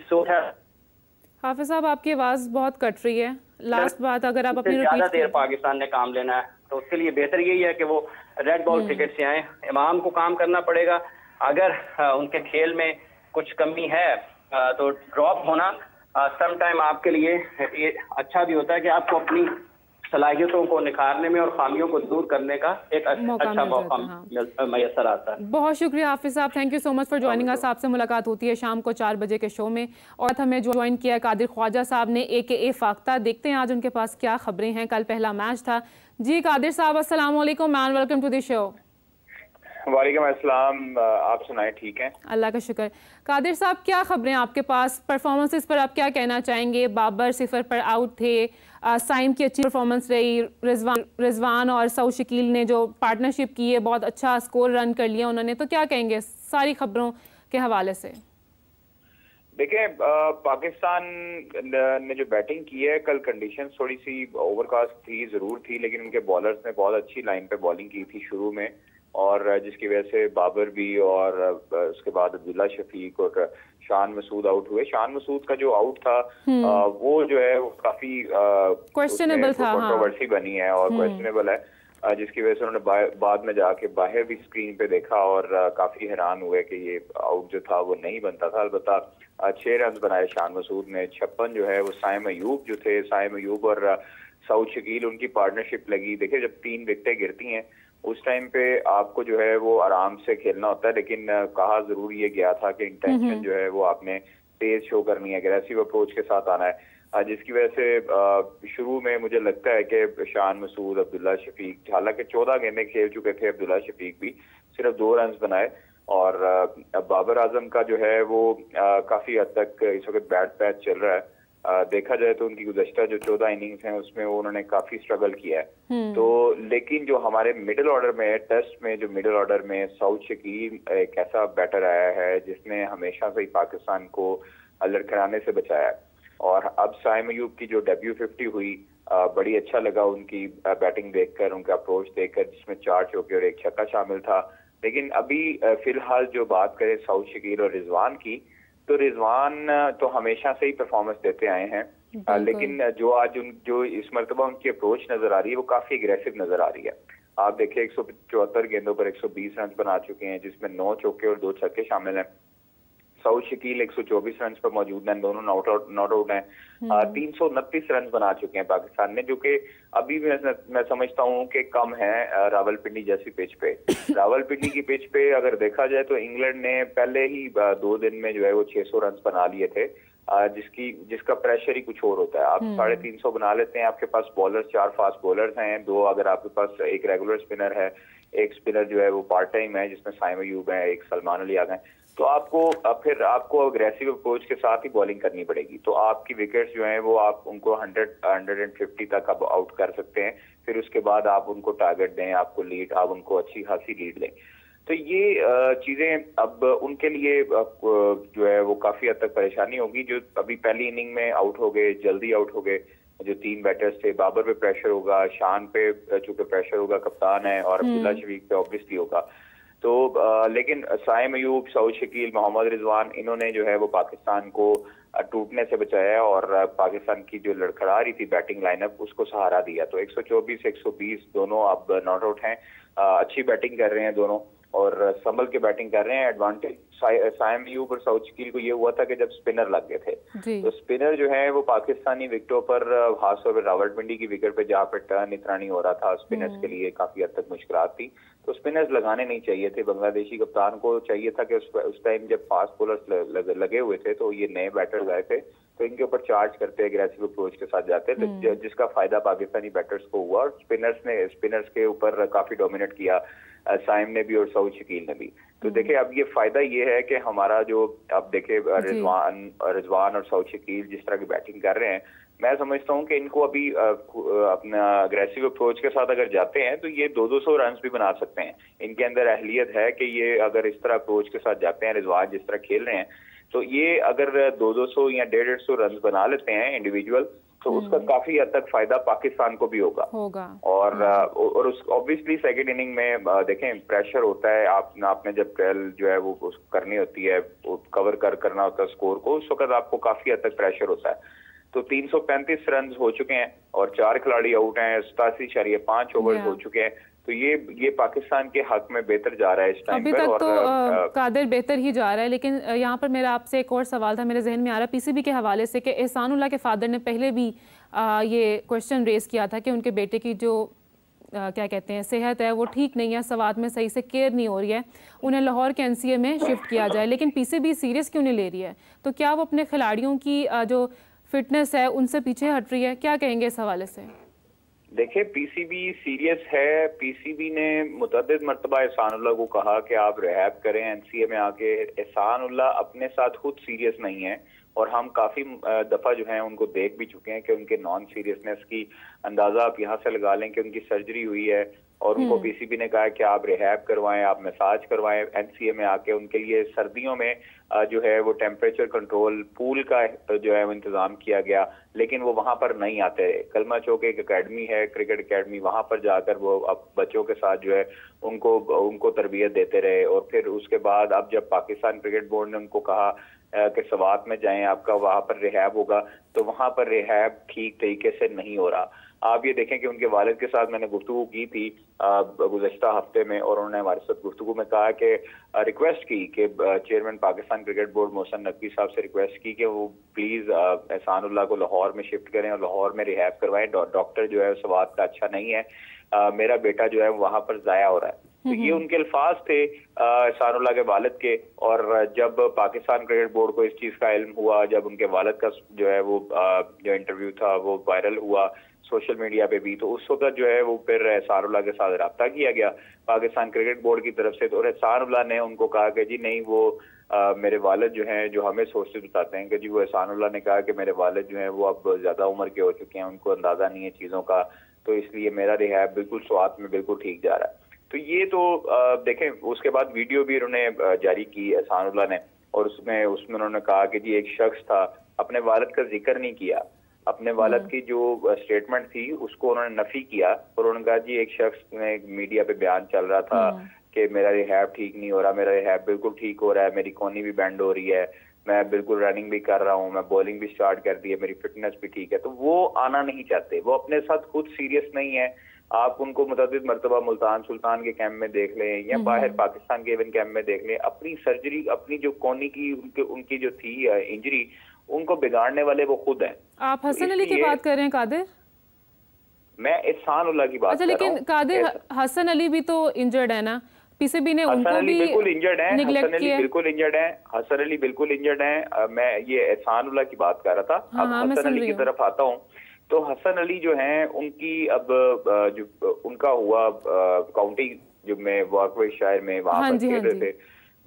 सोच है। हाफिज साहब, आपकी आवाज बहुत कट रही है। लास्ट बात अगर आप अपनी ज्यादा देर पाकिस्तान ने काम लेना है तो उसके लिए बेहतर यही है कि वो रेड बॉल क्रिकेट से आए। इमाम को काम करना पड़ेगा। अगर उनके खेल में कुछ कमी है तो ड्रॉप होना सम टाइम आपके लिए ये अच्छा भी होता है कि आपको अपनी सलाहियतों को निखारने में और खामियों को दूर करने का एक अच्छा मौका मैसर आता है। बहुत शुक्रिया हाफिज साहब, thank you so much for joining us. आपसे मुलाकात होती है शाम को 4 बजे के शो में। और हमें ज्वाइन किया कादिर ख्वाजा साहब ने, AKA फाख्ता। देखते हैं आज उनके पास क्या खबरें हैं। कल पहला मैच था। जी कादिर साहब, अस्सलाम वालेकुम and welcome to the show. वालेकुम अस्सलाम, आप सुनाएं? ठीक है, अल्लाह का शुक्र। कादिर साहब, क्या खबरें आपके पास? परफॉर्मेंसेस पर आप क्या कहना चाहेंगे? बाबर 0 पर आउट थे, साइम की अच्छी परफॉर्मेंस रही, रिजवान और सऊद शकील ने जो पार्टनरशिप की है बहुत अच्छा स्कोर रन कर लिया उन्होंने, तो क्या कहेंगे सारी खबरों के हवाले से? देखें, पाकिस्तान ने जो बैटिंग की है कल, कंडीशन थोड़ी सी ओवरकास्ट थी, जरूर थी, लेकिन उनके बॉलर्स ने बहुत अच्छी लाइन पे बॉलिंग की थी शुरू में, और जिसकी वजह से बाबर भी और उसके बाद अब्दुल्ला शफीक और शान मसूद आउट हुए। शान मसूद का जो आउट था वो जो है वो काफी क्वेश्चनेबल था, कंट्रोवर्सी बनी है और क्वेश्चनेबल है, जिसकी वजह से उन्होंने बाद में जाके बाहर भी स्क्रीन पे देखा और काफी हैरान हुए कि ये आउट जो था वो नहीं बनता था। अलबत्ता 6 रन बनाए शान मसूद ने। 56 जो है वो साइम अयूब जो थे, साइम अयूब और सऊद शकील, उनकी पार्टनरशिप लगी। देखिए, जब 3 विकेटें गिरती हैं उस टाइम पे आपको जो है वो आराम से खेलना होता है, लेकिन कहा जरूर ये गया था कि इंटेंशन जो है वो आपने तेज शो करनी है, अग्रेसिव अप्रोच के साथ आना है, जिसकी वजह से शुरू में मुझे लगता है कि शान मसूद, अब्दुल्ला शफीक, हालांकि 14 गेंदें खेल चुके थे अब्दुल्ला शफीक भी, सिर्फ 2 रन बनाए। और बाबर आजम का जो है वो काफी हद तक इस वक्त बैड पैच चल रहा है। देखा जाए तो उनकी गुज़श्ता जो 14 इनिंग्स हैं उसमें वो उन्होंने काफी स्ट्रगल किया है। तो लेकिन जो हमारे मिडिल ऑर्डर में, टेस्ट में जो मिडिल ऑर्डर में सऊद शकील एक ऐसा बैटर आया है जिसने हमेशा से ही पाकिस्तान को लड़खड़ाने से बचाया है। और अब साइम अयूब की जो डेब्यू 50 हुई, बड़ी अच्छा लगा उनकी बैटिंग देखकर, उनका अप्रोच देखकर, जिसमें 4 चौके और 1 छक्का शामिल था। लेकिन अभी फिलहाल जो बात करें सऊद शकील और रिजवान की, तो रिजवान तो हमेशा से ही परफॉर्मेंस देते आए हैं, लेकिन जो इस मरतबा उनकी अप्रोच नजर आ रही है वो काफी एग्रेसिव नजर आ रही है। आप देखिए 174 गेंदों पर 120 रन बना चुके हैं, जिसमें 9 चौके और 2 छक्के शामिल हैं। सऊद शकील 124 रन पर मौजूद हैं, दोनों नॉट आउट हैं। 329 रन बना चुके हैं पाकिस्तान ने, जो कि अभी भी मैं समझता हूं कि कम है रावलपिंडी जैसी पिच पे। रावलपिंडी की पिच पे अगर देखा जाए तो इंग्लैंड ने पहले ही 2 दिन में जो है वो 600 रन बना लिए थे, जिसका प्रेशर ही कुछ और होता है। आप 350 बना लेते हैं, आपके पास बॉलर 4 फास्ट बॉलर्स हैं, 2 अगर आपके पास एक रेगुलर स्पिनर है, एक स्पिनर जो है वो पार्ट टाइम है जिसमें साइम अयूब है, एक सलमान अली आ गए, तो आपको अग्रेसिव अप्रोच के साथ ही बॉलिंग करनी पड़ेगी। तो आपकी विकेट्स जो हैं वो आप उनको 150 तक अब आउट कर सकते हैं, फिर उसके बाद आप उनको टारगेट दें, आपको लीड, आप उनको अच्छी खासी लीड दें। तो ये चीजें अब उनके लिए जो है वो काफी हद तक परेशानी होगी। जो अभी पहली इनिंग में आउट हो गए, जल्दी आउट हो गए, जो 3 बैटर्स थे, बाबर पे प्रेशर होगा, शान पे चूंकि प्रेशर होगा, कप्तान है, और अब्दुल्ला शफीक पे ऑब्वियसली होगा। तो लेकिन साइम अयूब, सऊद शकील, मोहम्मद रिजवान, इन्होंने जो है वो पाकिस्तान को टूटने से बचाया और पाकिस्तान की जो लड़खड़ा रही थी बैटिंग लाइनअप उसको सहारा दिया। तो 124, 120 दोनों अब नॉट आउट हैं, अच्छी बैटिंग कर रहे हैं दोनों। और संभल के बैटिंग कर रहे हैं। एडवांटेज साइम अयूब और सऊद शकील को ये हुआ था कि जब स्पिनर लग गए थे, तो स्पिनर जो है वो पाकिस्तानी विकेटों पर, खासतौर पर रावलपिंडी की विकेट पे जहाँ पे टर्न इतना नहीं हो रहा था, स्पिनर्स के लिए काफी हद तक मुश्किलात थी, तो स्पिनर्स लगाने नहीं चाहिए थे। बांग्लादेशी कप्तान को चाहिए था कि उस टाइम जब फास्ट बॉलर्स लगे हुए थे तो ये नए बैटर्स आए थे, तो इनके ऊपर चार्ज करते, एग्रेसिव अप्रोच के साथ जाते, जिसका फायदा पाकिस्तानी बैटर्स को हुआ और स्पिनर्स के ऊपर काफी डोमिनेट किया साइम ने भी और सऊद शकील ने भी। तो देखिए अब ये फायदा ये है कि हमारा जो अब देखे रिजवान और सऊद शकील जिस तरह की बैटिंग कर रहे हैं, मैं समझता हूं कि इनको अभी अपना अग्रेसिव अप्रोच के साथ अगर जाते हैं तो ये 200 रन भी बना सकते हैं। इनके अंदर अहलियत है कि ये अगर इस तरह अप्रोच के साथ जाते हैं, रिजवान जिस तरह खेल रहे हैं, तो ये अगर 200 या 150 रन बना लेते हैं इंडिविजुअल, तो उसका काफी हद तक फायदा पाकिस्तान को भी होगा। और उस ऑब्वियसली सेकंड इनिंग में देखें प्रेशर होता है, आपने जब ट्रेल जो है वो करनी होती है, कवर करना होता है स्कोर को, उस वक्त आपको काफी हद तक प्रेशर होता है। तो 335 रन हो चुके हैं और 4 खिलाड़ी आउट हैं, 87.5 ओवर हो चुके हैं, तो ये पाकिस्तान के हक में बेहतर जा रहा है इस टाइम अभी तक तो कादिर बेहतर ही जा रहा है। लेकिन यहाँ पर मेरा आपसे एक और सवाल था, मेरे जहन में आ रहा पीसीबी के हवाले से कि एहसानुल्लाह के फादर ने पहले भी ये क्वेश्चन रेज किया था कि उनके बेटे की जो क्या कहते हैं सेहत है वो ठीक नहीं है, सवात में सही से केयर नहीं हो रही है, उन्हें लाहौर के एनसीए में शिफ्ट किया जाए, लेकिन पीसीबी सीरियस क्यों नहीं ले रही है? तो क्या वो अपने खिलाड़ियों की जो फिटनेस है उनसे पीछे हट रही है? क्या कहेंगे इस हवाले से? देखिए पीसीबी सीरियस है। पीसीबी ने मुतअद्दिद मरतबा एहसानुल्लाह को कहा कि आप रिहैब करें एनसीए में आके। एहसानुल्लाह अपने साथ खुद सीरियस नहीं है और हम काफी दफा जो है उनको देख भी चुके हैं कि उनके नॉन सीरियसनेस की अंदाजा आप यहाँ से लगा लें कि उनकी सर्जरी हुई है और उनको पीसीबी ने कहा कि आप रिहैब करवाएं, आप मसाज करवाएं एनसीए में आके। उनके लिए सर्दियों में जो है वो टेम्परेचर कंट्रोल पूल का जो है वो इंतजाम किया गया, लेकिन वो वहां पर नहीं आते। कलमा चौक एक अकेडमी है, क्रिकेट अकेडमी, वहां पर जाकर वो अब बच्चों के साथ जो है उनको तरबियत देते रहे। और फिर उसके बाद अब जब पाकिस्तान क्रिकेट बोर्ड ने उनको कहा कि सवात में जाएं, आपका वहां पर रिहैब होगा, तो वहां पर रिहैब ठीक तरीके से नहीं हो रहा। आप ये देखें कि उनके वालिद के साथ मैंने गुफ्तगू की थी गुज़श्ता हफ्ते में, और उन्होंने हमारे साथ गुफ्तगू में कहा कि रिक्वेस्ट की कि chairman Pakistan cricket board Mohsin Naqvi साहब से रिक्वेस्ट की कि वो प्लीज एहसानुल्लाह को लाहौर में शिफ्ट करें और लाहौर में रिहैब करवाएं। डॉक्टर जो है सवात का अच्छा नहीं है, मेरा बेटा जो है वहां पर जाया हो रहा है। तो ये उनके अल्फाज थे एहसानुल्लाह के वालिद के। और जब पाकिस्तान क्रिकेट बोर्ड को इस चीज का इल्म हुआ, जब उनके वालिद का जो है वो जो इंटरव्यू था वो वायरल हुआ सोशल मीडिया पे भी, तो उस वक्त जो है वो फिर एहसानुल्लाह के साथ रब्ता किया गया पाकिस्तान क्रिकेट बोर्ड की तरफ से। तो एहसानुल्लाह ने उनको कहा कि जी नहीं, वो मेरे वालिद जो हैं, जो हमें सोर्सेज बताते हैं कि जी वो एहसानुल्लाह ने कहा कि मेरे वालिद जो हैं वो अब ज्यादा उम्र के हो चुके हैं, उनको अंदाजा नहीं है चीजों का, तो इसलिए मेरा रिहैब बिल्कुल स्वात में बिल्कुल ठीक जा रहा है। तो ये तो देखें, उसके बाद वीडियो भी उन्होंने जारी की एहसानुल्लाह ने, और उसमें उन्होंने कहा कि जी एक शख्स था, अपने वालिद का जिक्र नहीं किया, अपने वालिद की जो स्टेटमेंट थी उसको उन्होंने नफी किया, और उन्होंने कहा जी एक शख्स में मीडिया पे बयान चल रहा था कि मेरा रिहैब ठीक नहीं हो रहा, मेरा रिहैब बिल्कुल ठीक हो रहा है, मेरी कोनी भी बैंड हो रही है, मैं बिल्कुल रनिंग भी कर रहा हूँ, मैं बॉलिंग भी स्टार्ट कर दी है, मेरी फिटनेस भी ठीक है। तो वो आना नहीं चाहते, वो अपने साथ खुद सीरियस नहीं है। आप उनको मुतअद्दिद मरतबा मुल्तान सुल्तान के कैंप में देख लें या बाहर पाकिस्तान के इवन कैंप में देख लें, अपनी सर्जरी, अपनी जो कोनी की उनकी जो थी इंजरी, उनको बिगाड़ने वाले वो खुद हैं। आप हसन अली की बात कर रहे हैं कादिर? मैं एहसानुल्लाह की बात कर रहा हूं। लेकिन कादिर, हसन अली भी तो इंजर्ड है ना, पीसीबी ने उनको भी बिल्कुल इंजर्ड है, निगलेक्ट किया। बिल्कुल इंजर्ड है, हसन अली बिल्कुल इंजर्ड है। मैं ये एहसानुल्लाह की बात कर रहा था। अब हसन अली की तरफ आता हूँ, तो हसन अली जो हैं उनकी अब जो उनका हुआ काउंटी जो में वाकवेशायर में वहां पर खेल रहे थे,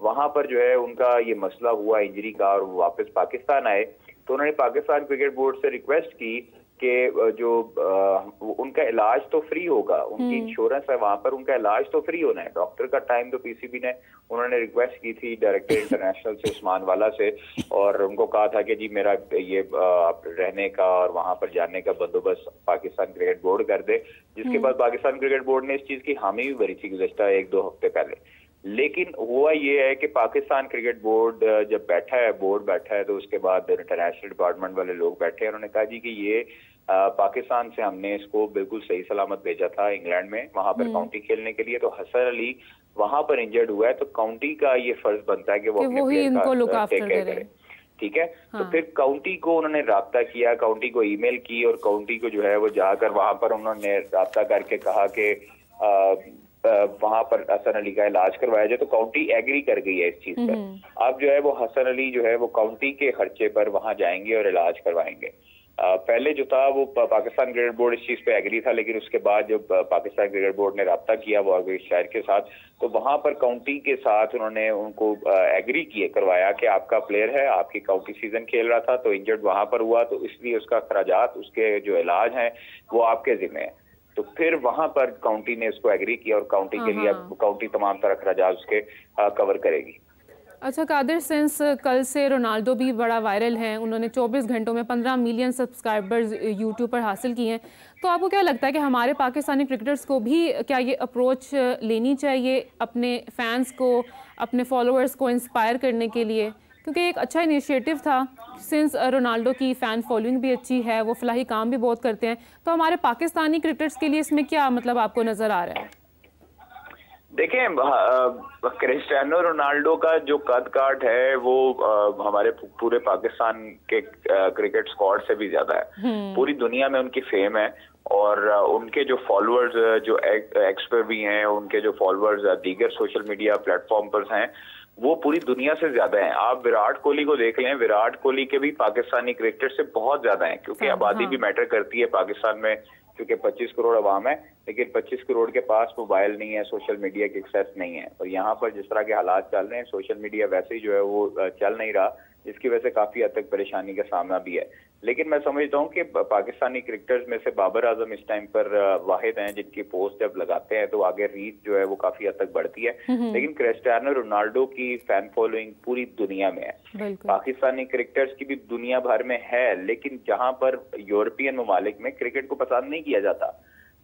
वहां पर जो है उनका ये मसला हुआ इंजरी का, और वो वापस पाकिस्तान आए। तो उन्होंने पाकिस्तान क्रिकेट बोर्ड से रिक्वेस्ट की कि जो उनका इलाज तो फ्री होगा, उनकी इंश्योरेंस है वहां पर, उनका इलाज तो फ्री होना है। डॉक्टर का टाइम तो पीसीबी ने उन्होंने रिक्वेस्ट की थी डायरेक्टर इंटरनेशनल से उस्मान वाला से, और उनको कहा था कि जी मेरा ये रहने का और वहां पर जाने का बंदोबस्त पाकिस्तान क्रिकेट बोर्ड कर दे, जिसके बाद पाकिस्तान क्रिकेट बोर्ड ने इस चीज की हामी भी भरी थी गुज़श्ता 1-2 हफ्ते पहले। लेकिन हुआ ये है कि पाकिस्तान क्रिकेट बोर्ड जब बैठा है, बोर्ड बैठा है, तो उसके बाद इंटरनेशनल डिपार्टमेंट वाले लोग बैठे हैं, उन्होंने कहा जी कि ये पाकिस्तान से हमने इसको बिल्कुल सही सलामत भेजा था इंग्लैंड में, वहां पर काउंटी खेलने के लिए। तो हसन अली वहां पर इंजर्ड हुआ है, तो काउंटी का ये फर्ज बनता है कि वो अपने प्लेयर का टेक केयर करे, ठीक है। तो फिर काउंटी को उन्होंने राब्ता किया, काउंटी को ईमेल की, और काउंटी को जो है वो जाकर वहां पर उन्होंने राब्ता करके कहा कि वहां पर हसन अली का इलाज करवाया जाए। तो काउंटी एग्री कर गई है इस चीज पर। अब जो है वो हसन अली जो है वो काउंटी के खर्चे पर वहां जाएंगे और इलाज करवाएंगे। पहले जो था वो पाकिस्तान क्रिकेट बोर्ड इस चीज पे एग्री था, लेकिन उसके बाद जब पाकिस्तान क्रिकेट बोर्ड ने राब्ता किया वॉरविकशायर के साथ, तो वहां पर काउंटी के साथ उन्होंने उनको एग्री किए करवाया कि आपका प्लेयर है, आपकी काउंटी सीजन खेल रहा था तो इंजर्ड वहां पर हुआ, तो इसलिए उसका खराजात, उसके जो इलाज है वो आपके जिम्मे है। तो फिर वहां पर काउंटी ने इसको एग्री किया और काउंटी के लिए अब काउंटी तमाम तरह खराजात उसके कवर करेगी। अच्छा कादिर, सिंस कल से रोनाल्डो भी बड़ा वायरल है, उन्होंने 24 घंटों में 15 मिलियन सब्सक्राइबर्स यूट्यूब पर हासिल किए हैं, तो आपको क्या लगता है कि हमारे पाकिस्तानी क्रिकेटर्स को भी क्या ये अप्रोच लेनी चाहिए अपने फैंस को, अपने फॉलोअर्स को इंस्पायर करने के लिए? क्योंकि एक अच्छा इनिशिएटिव था, सिंस रोनाल्डो की फ़ैन फॉलोइंग भी अच्छी है, वो फलाही काम भी बहुत करते हैं, तो हमारे पाकिस्तानी क्रिकेटर्स के लिए इसमें क्या मतलब आपको नज़र आ रहा है? देखें, क्रिस्टियानो रोनाल्डो का जो कद काठ है वो हमारे पूरे पाकिस्तान के क्रिकेट स्क्वाड से भी ज्यादा है। पूरी दुनिया में उनकी फेम है, और उनके जो फॉलोअर्स जो एक्स पर भी हैं, उनके जो फॉलोअर्स दीगर सोशल मीडिया प्लेटफॉर्म पर हैं, वो पूरी दुनिया से ज्यादा हैं। आप विराट कोहली को देख लें, विराट कोहली के भी पाकिस्तानी क्रिकेटर से बहुत ज्यादा हैं, क्योंकि आबादी भी मैटर करती है पाकिस्तान में, क्योंकि 25 करोड़ आवाम है, लेकिन 25 करोड़ के पास मोबाइल नहीं है, सोशल मीडिया की एक्सेस नहीं है। और यहाँ पर जिस तरह के हालात चल रहे हैं, सोशल मीडिया वैसे ही जो है वो चल नहीं रहा, जिसकी वजह से काफी हद तक परेशानी का सामना भी है। लेकिन मैं समझता हूँ कि पाकिस्तानी क्रिकेटर्स में से बाबर आजम इस टाइम पर वाहिद हैं जिनकी पोस्ट जब लगाते हैं तो आगे रीच जो है वो काफी हद तक बढ़ती है। लेकिन क्रिस्टियानो रोनाल्डो की फैन फॉलोइंग पूरी दुनिया में है, पाकिस्तानी क्रिकेटर्स की भी दुनिया भर में है, लेकिन जहां पर यूरोपियन ममालिक में क्रिकेट को पसंद नहीं किया जाता,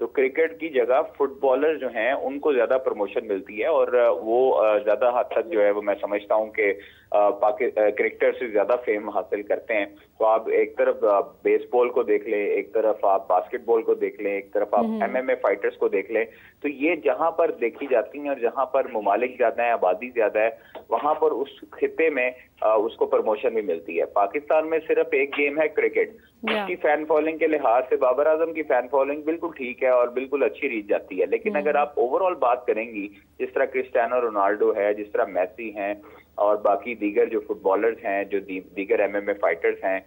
तो क्रिकेट की जगह फुटबॉलर जो हैं उनको ज्यादा प्रमोशन मिलती है, और वो ज्यादा हद तक जो है वो मैं समझता हूँ कि क्रिकेटर से ज्यादा फेम हासिल करते हैं। तो आप एक तरफ बेसबॉल को देख लें, एक तरफ आप बास्केटबॉल को देख लें, एक तरफ आप MMA फाइटर्स को देख लें, तो ये जहां पर देखी जाती हैं और जहां पर ममालिक ज्यादा है, आबादी ज्यादा है, वहां पर उस खित्ते में उसको प्रमोशन भी मिलती है। पाकिस्तान में सिर्फ एक गेम है क्रिकेट, उसकी फैन फॉलोइंग के लिहाज से बाबर आजम की फैन फॉलोइंग बिल्कुल ठीक है और बिल्कुल अच्छी रीच जाती है। लेकिन अगर आप ओवरऑल बात करेंगी, जिस तरह क्रिस्टियानो रोनाल्डो है, जिस तरह मेसी हैं, और बाकी दीगर जो फुटबॉलर्स हैं, जो दीगर MMA फाइटर्स हैं,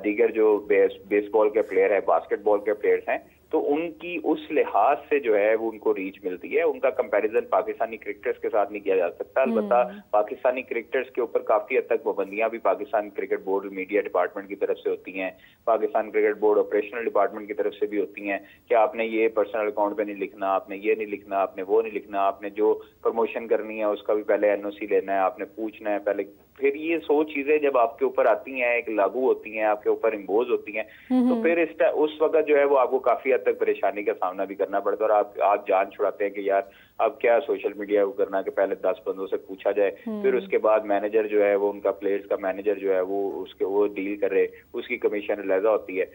दीगर जो बेसबॉल के प्लेयर हैं, बास्केटबॉल के प्लेयर्स हैं, तो उनकी उस लिहाज से जो है वो उनको रीच मिलती है। उनका कंपैरिजन पाकिस्तानी क्रिकेटर्स के साथ नहीं किया जा सकता। अलबत्ता पाकिस्तानी क्रिकेटर्स के ऊपर काफी हद तक पाबंदियां भी Pakistan cricket board media department की तरफ से होती हैं, Pakistan cricket board operational department की तरफ से भी होती हैं कि आपने ये पर्सनल अकाउंट पे नहीं लिखना, आपने ये नहीं लिखना, आपने वो नहीं लिखना, आपने जो प्रमोशन करनी है उसका भी पहले NOC लेना है, आपने पूछना है पहले। फिर ये 100 चीजें जब आपके ऊपर आती हैं, एक लागू होती हैं, आपके ऊपर इम्पोज होती हैं, तो फिर उस वक्त जो है वो आपको काफी हद तक परेशानी का सामना भी करना पड़ता है, और आप जान छुड़ाते हैं कि यार अब क्या सोशल मीडिया को करना कि पहले 10 बंदों से पूछा जाए, फिर उसके बाद मैनेजर जो है वो उनका प्लेयर्स का मैनेजर जो है वो डील करे, उसकी कमीशन अलहदा होती है,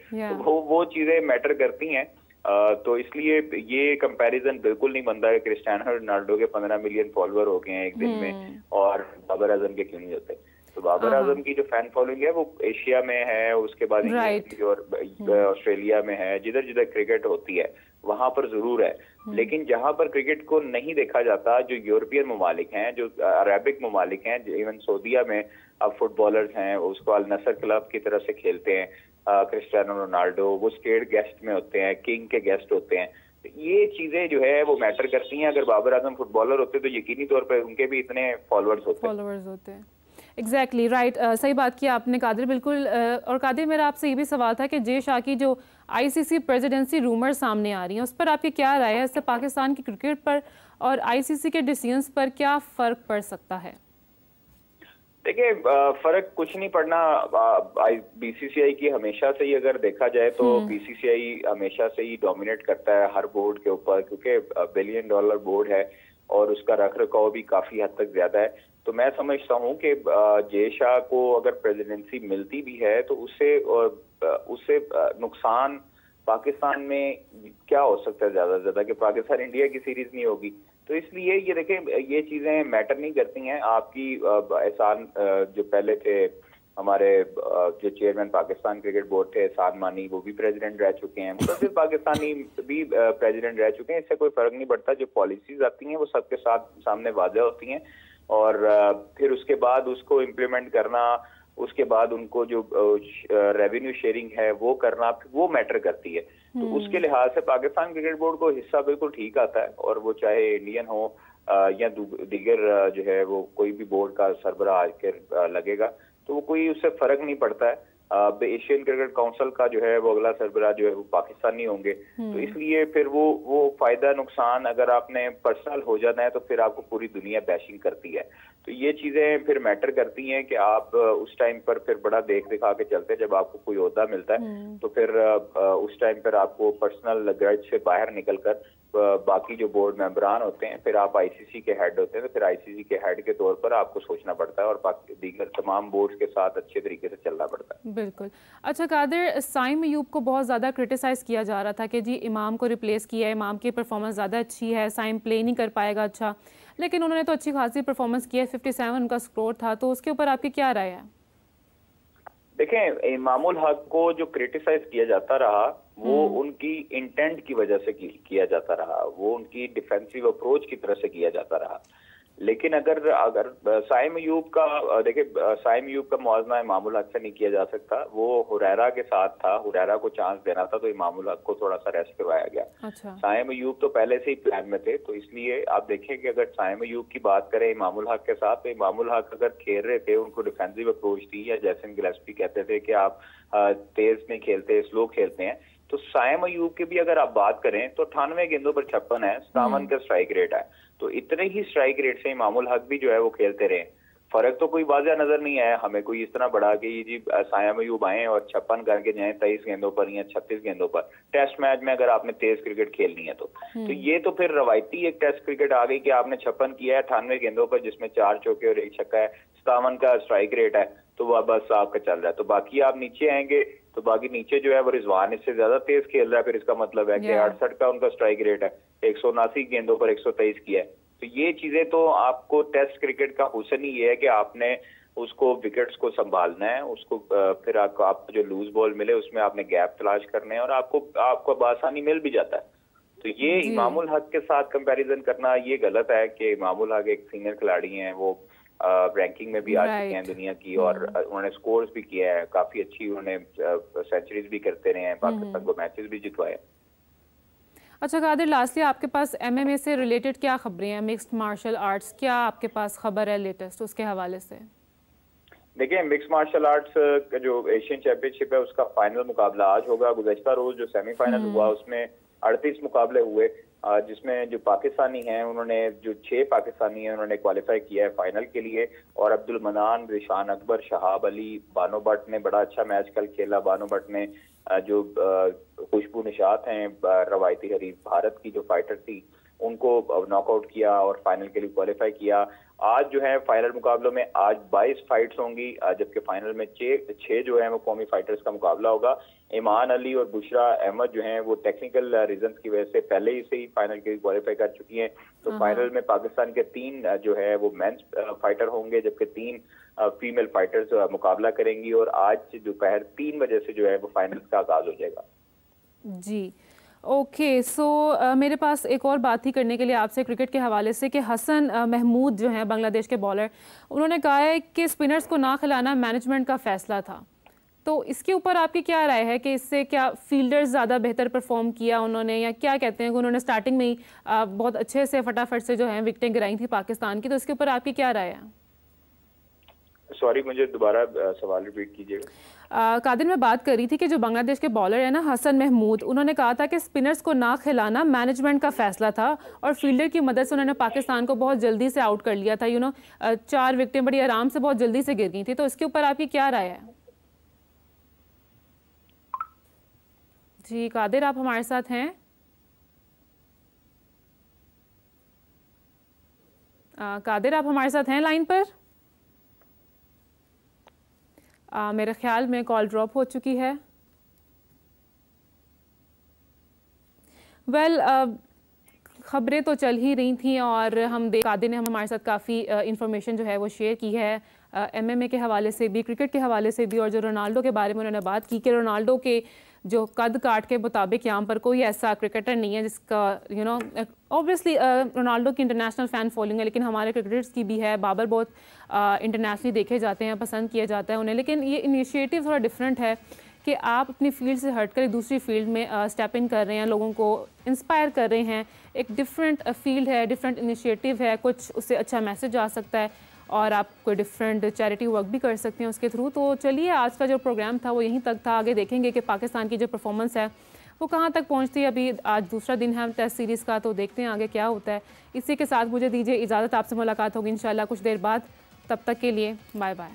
तो वो चीजें मैटर करती हैं। तो इसलिए ये कंपैरिजन बिल्कुल नहीं बनता है क्रिस्टियानो रोनाल्डो के 15 मिलियन फॉलोअर हो गए हैं एक दिन में और बाबर आजम के क्यों नहीं होते। तो बाबर आजम की जो फैन फॉलोइंग है वो एशिया में है, उसके बाद और ऑस्ट्रेलिया में है, जिधर जिधर क्रिकेट होती है वहां पर जरूर है। लेकिन जहां पर क्रिकेट को नहीं देखा जाता, जो यूरोपियन ममालिक हैं, जो अरेबिक ममालिक हैं, इवन सऊदीया में अब फुटबॉलर्स हैं, उसको अल नसर क्लब की तरफ से खेलते हैं क्रिस्टियानो रोनाल्डो, वो स्टेट गेस्ट में होते हैं, किंग के गेस्ट होते हैं। तो ये चीजें जो है वो मैटर करती हैं। अगर बाबर आजम फुटबॉलर होते तो यकीनी तौर पर उनके भी इतने फॉलोअर्स होते हैं। एग्जैक्टली राइट, सही बात की आपने कादिर, बिल्कुल। और कादिर, मेरा आपसे ये भी सवाल था कि जे शाह की जो ICC प्रेसिडेंसी रूमर सामने आ रही हैं उस पर आपकी क्या राय है? इससे पाकिस्तान की क्रिकेट पर और ICC के डिसीजंस पर क्या फ़र्क पड़ सकता है? देखिए, फर्क कुछ नहीं पड़ना। BCCI की हमेशा से ही अगर देखा जाए तो BCCI हमेशा से ही डोमिनेट करता है हर बोर्ड के ऊपर, क्योंकि $1 बिलियन बोर्ड है और उसका रख रखाव भी काफी हद तक ज्यादा है। तो मैं समझता हूँ कि जे शाह को अगर प्रेसिडेंसी मिलती भी है तो उससे नुकसान पाकिस्तान में क्या हो सकता है ज्यादा से ज्यादा कि पाकिस्तान इंडिया की सीरीज नहीं होगी। तो इसलिए ये देखें, ये चीजें मैटर नहीं करती हैं। आपकी एहसान जो पहले थे हमारे जो चेयरमैन पाकिस्तान क्रिकेट बोर्ड थे एहसान मानी, वो भी प्रेसिडेंट रह चुके हैं, मुतअद्दिद पाकिस्तानी भी प्रेसिडेंट रह चुके हैं। इससे कोई फर्क नहीं पड़ता। जो पॉलिसीज आती हैं वो सबके साथ सामने वाज़ेह होती हैं और फिर उसके बाद उसको इम्प्लीमेंट करना, उसके बाद उनको जो रेवेन्यू शेयरिंग है वो करना, वो मैटर करती है। तो उसके लिहाज से पाकिस्तान क्रिकेट बोर्ड को हिस्सा बिल्कुल ठीक आता है, और वो चाहे इंडियन हो या दीगर जो है वो कोई भी बोर्ड का सरबराह आकर लगेगा तो वो कोई उससे फर्क नहीं पड़ता है। एशियन क्रिकेट काउंसिल का जो है वो अगला सरबराह जो है वो पाकिस्तानी होंगे। तो इसलिए फिर वो फायदा नुकसान अगर आपने पर्सनल हो जाना है तो फिर आपको पूरी दुनिया बैशिंग करती है। तो ये चीजें फिर मैटर करती हैं कि आप उस टाइम पर फिर बड़ा देख दिखा के चलते हैं। जब आपको कोई ओहदा मिलता है तो फिर उस टाइम पर आपको पर्सनल ग्रज से बाहर निकलकर बाकी जो बोर्ड मेंबरान होते हैं, फिर आप आईसीसी के हेड होते हैं, तो फिर आईसीसी के हेड के तौर पर आपको सोचना पड़ता है और दीगर तमाम बोर्ड्स के साथ अच्छे तरीके से चलना पड़ता है। बिल्कुल। अच्छा कादिर, साइम अयूब को बहुत ज़्यादा क्रिटिसाइज़ किया जा रहा था कि जी इमाम को रिप्लेस किया है, इमाम की परफॉर्मेंस ज़्यादा अच्छी है, साइम प्ले नहीं कर पाएगा अच्छा, लेकिन उन्होंने तो अच्छी खासी परफॉर्मेंस की है, 57 उनका स्कोर था। तो उसके ऊपर आपकी क्या राय है? देखें, इमामुल हक को जो क्रिटिसाइज किया जाता रहा वो उनकी इंटेंट की वजह से किया जाता रहा, वो उनकी डिफेंसिव अप्रोच की तरह से किया जाता रहा। लेकिन अगर साइम अयूब का देखिए, साइम अयूब का मुआवजा इमामुल हक से नहीं किया जा सकता। वो हुरैरा के साथ था, हुरैरा को चांस देना था तो इमामुल हक को थोड़ा सा रेस्ट करवाया गया। अच्छा। साइम अयूब तो पहले से ही प्लान में थे, तो इसलिए आप देखें कि अगर साइम अयूब की बात करें इमामुल हक के साथ, तो इमामुल हक अगर खेल रहे थे, उनको डिफेंसिव अप्रोच थी, या जैसन गिलेस्पी कहते थे कि आप तेज नहीं खेलते, स्लो खेलते हैं, तो साइम अयूब की भी अगर आप बात करें तो 98 गेंदों पर 56 है, 57 का स्ट्राइक रेट है। तो इतने ही स्ट्राइक रेट से इमामुल हक भी जो है वो खेलते रहे। फर्क तो कोई वाज़ेह नजर नहीं आया हमें कोई इस तरह बड़ा कि जी साइम अयूब आए और 56 करके जाए 23 गेंदों पर या 36 गेंदों पर। टेस्ट मैच में अगर आपने तेज क्रिकेट खेलनी है तो ये तो फिर रवायती एक टेस्ट क्रिकेट आ गई कि आपने 56 किया है 98 गेंदों पर, जिसमें 4 चौके और 1 छक्का है, 57 का स्ट्राइक रेट है, तो वह बस आपका चल रहा है। तो बाकी आप नीचे आएंगे तो बाकी नीचे जो है वो रिजवान इससे ज्यादा तेज खेल रहा है, फिर इसका मतलब है कि 68 का उनका स्ट्राइक रेट है, 179 गेंदों पर 123 किया है। तो ये चीजें तो आपको टेस्ट क्रिकेट का हुस्न ही ये है कि आपने उसको विकेट्स को संभालना है, उसको फिर आपको जो लूज बॉल मिले उसमें आपने गैप तलाश करने हैं और आपको बआसानी मिल भी जाता है। तो ये इमामुल हक के साथ कंपैरिजन करना ये गलत है कि इमामुल हक एक सीनियर खिलाड़ी हैं, वो रैंकिंग में भी आ चुके हैं दुनिया की, और उन्होंने स्कोर्स भी किया है काफी अच्छी, उन्होंने सेंचुरीज भी करते रहे हैं, पाकिस्तान को मैचेस भी जितवाए। अच्छा कादिर, लास्टली आपके पास एमएमए से रिलेटेड क्या खबरें हैं, मिक्स्ड मार्शल आर्ट्स, क्या आपके पास खबर है लेटेस्ट उसके हवाले से? देखिए, मिक्स मार्शल आर्ट्स का जो एशियन चैंपियनशिप है उसका फाइनल मुकाबला आज होगा। गुज़श्ता रोज जो सेमीफाइनल हुआ उसमें 38 मुकाबले हुए, जिसमें जो पाकिस्तानी हैं उन्होंने जो 6 पाकिस्तानी हैं उन्होंने क्वालिफाई किया है फाइनल के लिए, और अब्दुल मनान, रिशान अकबर, शहाब अली, बानो भट्ट ने बड़ा अच्छा मैच कल खेला। बानो भट्ट ने जो खुशबू निशात हैं रवायती हरीफ भारत की जो फाइटर थी उनको नॉकआउट किया और फाइनल के लिए क्वालिफाई किया। आज जो है फाइनल मुकाबलों में आज 22 फाइट्स होंगी, जबकि फाइनल में 6 जो है वो कौमी फाइटर्स का मुकाबला होगा। ईमान अली और बुशरा अहमद जो हैं वो टेक्निकल रीजंस की वजह से पहले ही से ही फाइनल के लिए क्वालिफाई कर चुकी हैं। तो फाइनल में पाकिस्तान के 3 जो है वो मेंस फाइटर होंगे, जबकि 3 फीमेल फाइटर्स मुकाबला करेंगी, और आज दोपहर 3 बजे से जो है वो फाइनल का आगाज हो जाएगा। जी ओके, सो मेरे पास एक और बात ही करने के लिए आपसे क्रिकेट के हवाले से कि हसन महमूद जो हैं बांग्लादेश के बॉलर, उन्होंने कहा है कि स्पिनर्स को ना खिलाना मैनेजमेंट का फैसला था। तो इसके ऊपर आपकी क्या राय है कि इससे क्या फील्डर्स ज़्यादा बेहतर परफॉर्म किया उन्होंने, या क्या कहते हैं कि उन्होंने स्टार्टिंग में ही बहुत अच्छे से फटाफट से जो है विकेटें गिराई थी पाकिस्तान की? तो इसके ऊपर आपकी क्या राय है? सॉरी, मुझे दोबारा सवाल रिपीट कीजिएगा। कादिर, मैं बात कर रही थी कि जो बांग्लादेश के बॉलर है ना हसन महमूद, उन्होंने कहा था कि स्पिनर्स को ना खिलाना मैनेजमेंट का फैसला था और फील्डर की मदद से उन्होंने पाकिस्तान को बहुत जल्दी से आउट कर लिया था। 4 विकेटें बड़ी आराम से बहुत जल्दी से गिर गई थी। तो इसके ऊपर आपकी क्या राय है? जी कादिर, आप हमारे साथ हैं? कादिर, आप हमारे साथ हैं लाइन पर? मेरे ख्याल में कॉल ड्रॉप हो चुकी है। वेल ख़बरें तो चल ही रही थी और हम कादिर ने हमारे साथ काफ़ी इंफॉर्मेशन जो है वो शेयर की है MMA के हवाले से भी, क्रिकेट के हवाले से भी, और जो रोनाल्डो के बारे में उन्होंने बात की कि रोनाल्डो के जो कद काट के मुताबिक यहाँ पर कोई ऐसा क्रिकेटर नहीं है जिसका ऑब्वियसली रोनाल्डो की इंटरनेशनल फ़ैन फॉलोइंग है, लेकिन हमारे क्रिकेटर्स की भी है। बाबर बहुत इंटरनेशनली देखे जाते हैं, पसंद किया जाता है उन्हें, लेकिन ये इनिशिएटिव थोड़ा डिफरेंट है कि आप अपनी फील्ड से हटकर दूसरी फील्ड में स्टेप इन कर रहे हैं, लोगों को इंस्पायर कर रहे हैं। एक डिफरेंट फील्ड है, डिफरेंट इनिशिएटिव है, कुछ उससे अच्छा मैसेज आ सकता है और आप कोई डिफरेंट चैरिटी वर्क भी कर सकते हैं उसके थ्रू। तो चलिए आज का जो प्रोग्राम था वो यहीं तक था। आगे देखेंगे कि पाकिस्तान की जो परफॉर्मेंस है वो कहाँ तक पहुँचती है। अभी आज दूसरा दिन है टेस्ट सीरीज़ का, तो देखते हैं आगे क्या होता है। इसी के साथ मुझे दीजिए इजाज़त, आपसे मुलाकात होगी इंशाल्लाह कुछ देर बाद। तब तक के लिए बाय बाय।